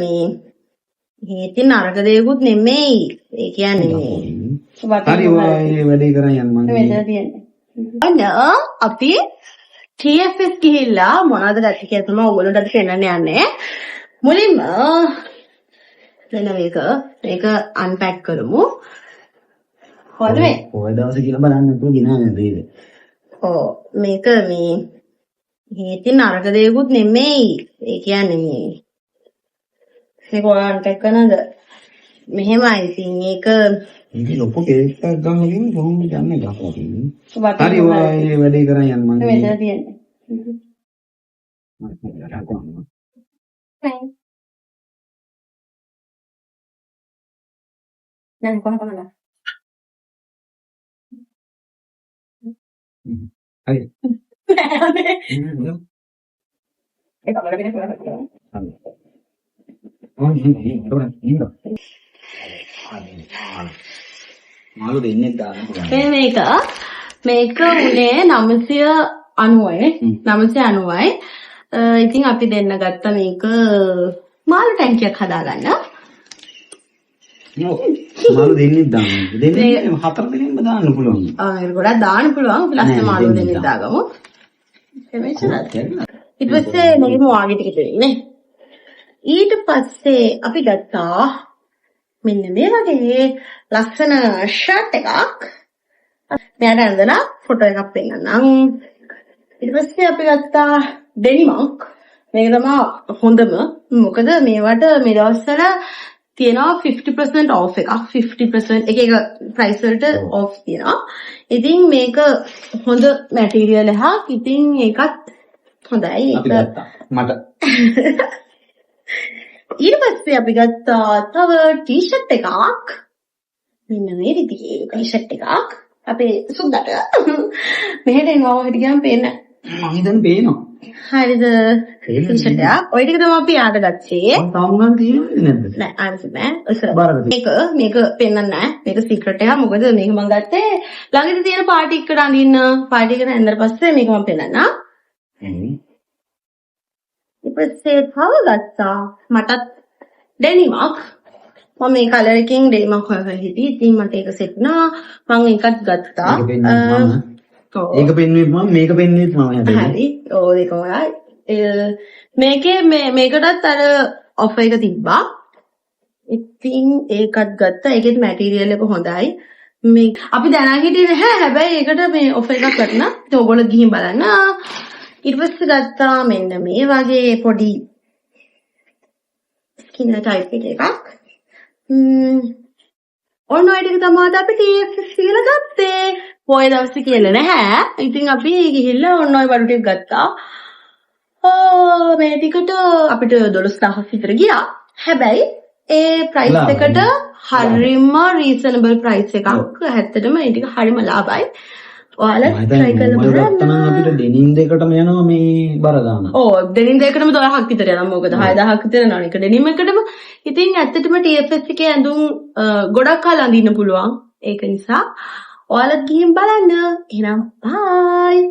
මේ හේති නරක දෙයක්ුත් නෙමෙයි. ඒ කියන්නේ හරි ඔය වැඩේ කරන් යන්න මම. මෙතන තියෙන්නේ. අන්න අපි TFS ගිහිල්ලා මොනවද ගත්තේ කියලා තමයි ඔයගොල්ලන්ට අද පෙන්නන්න යන්නේ. මුලින්ම දැන් මේක අන්පැක් කරමු. කොහොමද මේ? ඔය දවසේ කියලා බලන්න පුළුවන් ගිනානේ දෙයිද? ඔව් මේක මේ හේති නරක දෙයක්ුත් නෙමෙයි. ඒ කියන්නේ මේක අන්පැක් කරනද මෙහෙමයි ඉතින් ඒක මේක ලොකු කේක් එකක් ගන්න ගිහින් කොහොමද යන්නේ ගහලා තියෙන්නේ. හරි ඔය වැඩේ කරන් යන්න මම. මෙතන තියෙන්නේ. දැන් කොහොමද? හරි. ඒක අපලගෙන කරලා. මාළු දෙන්නේ දාන්න පුළුවන්. මේක උනේ 990යි. 990යි. ඉතින් අපි දෙන්න ගත්ත මේක මාළු ටැංකියක් හදාගන්න. මාළු දෙන්නේ දාන්න. දෙන්නේ 4 දෙනෙක්ම දාන්න පුළුවන්. ඒක ගොඩක් දාන්න පුළුවන්. ලස්සන මාළු දෙන්නෙක් දාගමු. එමෙච්චරද? ඊට පස්සේ මෙලිම වාගේ ටික දෙන්නේ. ඊට පස්සේ අපි ගත්තා මෙන්න මේ වගේ ලස්සන ෂර්ට් එකක්. මෙයාට ඇඳලා ෆොටෝ එකක් පෙන්නන්නම්. ඊට පස්සේ අපි ගත්තා ඩෙනිමක්. මේක තමයි හොඳම. මොකද මේවට මේ දවස්වල තියෙනවා 50% off එකක්. 50% එක price වලට off තියෙනවා. ඉතින් මේක හොඳ මැටීරියල් එකක්. ඉතින් ඒකත් හොඳයි. අපි ගත්තා. මට ඊට පස්සේ අපි ගත්තා තව ටී-ෂර්ට් එකක්. මෙන්න මේ විදිහේ ටී-ෂර්ට් එකක්. අපේ සුද්දට. මෙහෙට එනවා හිට ගියාම පේන්නේ මම හිතන්නේ පේනවා. හරිද? ටී-ෂර්ට් එක. ඔය ටික තමයි අපි ආඩ ගත්තේ. තාම තියෙන්නේ නැද්ද? නෑ ආන්සර් නෑ. මේක පෙන්නන්න නෑ. මේක සීක්‍රට් එකක්. මොකද මේක මම ගත්තේ ළඟදී තියෙන පාටි එකකට අඳින්න. පාටි එකට ඇඳලා පස්සේ මේක මම පෙන්නන්නම්. ඊපස්සේ තව ගත්තා මටත් ඩෙනිමක්. මම මේ කලර් එකකින් ඩෙනිමක් හොයලා හිටියේ. ඉතින් මට ඒක සෙට් වුණා. මම ඒකත් ගත්තා. ඒක පෙන්නුවේ මම මේක පෙන්නුවේ මම හැදෙන්නේ. හරි. ඔව් ඒක ඔයයි. මේකටත් අර ඔෆර් එක තිබ්බා. ඉතින් ඒකත් ගත්තා. ඒකෙත් මැටීරියල් එක හොඳයි. මේ අපි දැනන් හිටියේ නැහැ. හැබැයි ඒකට මේ ඔෆර් එකක් ගත්තා. ඉතින් ඔයගොල්ලෝ ගිහින් බලන්න. ඊට පස්සේ ගත්තා මෙන්න මේ වගේ පොඩි ස්කින් ටයිප් එකක්. ඔන්න ඔය ටික තමයි අපි TFS කියලා ගත්තේ. පොය දවසේ කියලා නැහැ. ඉතින් අපි ගිහිල්ලා ඔන්න ඔය බඩු ටික ගත්තා. මේ ටිකට අපිට 12000ක් විතර ගියා. හැබැයි ඒ ප්‍රයිස් එකට හරිම රීසනබල් ප්‍රයිස් එකක්. ඇත්තටම ඒ ටික හරිම ලාභයි. ඔයාලා try කරලා බලන්න. අපිට ඩෙනිම් දෙකටම යනවා මේ බර ගන්න. ඔව් ඩෙනිම් දෙකටම 12000ක් විතර යනවා. මොකද 6000ක් විතර යනවා එක ඩෙනිම් එකටම. ඉතින් ඇත්තටම TFS එකේ ඇඳුම් ගොඩක් කාල අඳින්න පුළුවන්. ඒක නිසා ඔයාලා ගිහින් බලන්න. එහෙනම් bye.